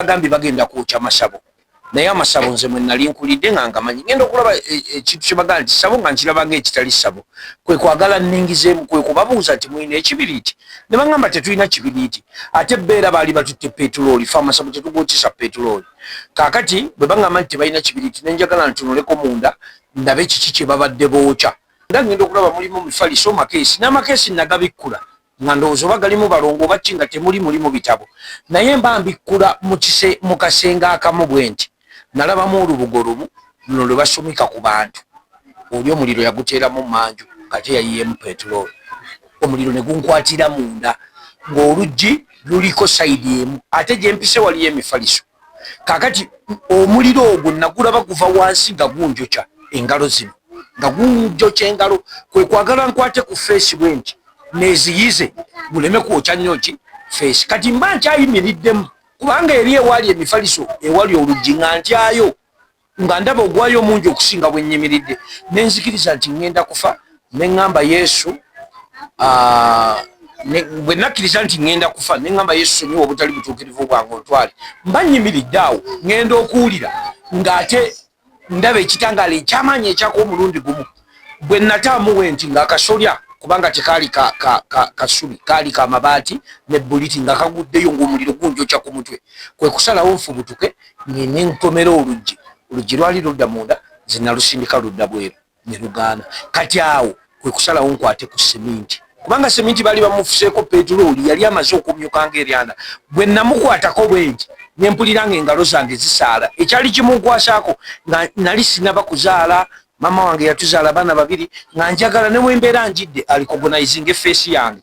bagambye bagenda kwokya masabo naye amasabo nze mwe nali nkulidde nga ngamanyi ngenda okulaba ekintu kye bagamba nti sabo nga nkiraba ng'ekitali sabo kwe kwagala nningizeemu kwe kubabuuza nti mulina ekibiriiti ne bagamba tetulina kibiriiti ate beera baali batutte petulooli fe amasabo tetugwokyesa petulooli kaakati bwe bagamba nti tebalina kibiriiti nenjagala ntunuleko munda ndabe kiki kye babadde bookya nga ngenda okulaba mulimu mifaliso makeesi n'amakeesi nagabikkula nga ndowooza oba galimu balongo oba ki nga temuli mulimu bitabo naye mba mbikkula mu kasenge akamu bwe nti nalabamu olubugo lumu luno lwe basumika ku bantu oli omuliro yaguteeramu manju kate yayiyeemu petulooli omuliro ne gunkwatira munda ng'oluggi luliko sayidi emu ate gye mpise waliyo emifaliso kaakati omuliro ogwo nagulaba guva wansi nga gunjokya engalo zino nga gunjokya engalo kwe kwagala nkwate ku feesi bwe nti neziyize guleme kwokya nnyo ki feesi kati mba nkyayimiriddemu kubanga eri ewali emifaliso ewali oluggi nga ntyayo nga ndaba ogwayo mungi okusinga bwe nnyimiridde nenzikiriza nti ngenda kufa neŋŋamba yesu bwe nakkiriza nti ngenda kufa neŋŋamba yesu sonyiwa obutali butuukirivu bwange ontwale mba nnyimiridde awo ngenda okuwulira ng'ate ndaba ekitangaala ekyamaanyi ekyaka omulundi gumu bwe nataamuwe nti ng'akasolya kubanga tekaali kasubi kaali kamabaati ne buliti nga kaguddeyo ng'omuliro gunjokya ku mutwe kwe kusalawo nfubutuke ngende nkomera oluggi lwali ludda munda nze nalusindika ludda bweru ne lugaana kati awo kwe kusalawo nkwate ku seminti kubanga seminti baali bamufuseeko petulooli yali amaze okumyuka ng'eryana bwe namukwatako bwenti ne mpulira ng'engalo zange zisaala ekyali kimunkwasaako nga nali sinaba kuzaala mama wange yatuzaala abaana babiri nga njagala ne bwe mbeera njidde alikogonaizinga effeesi yange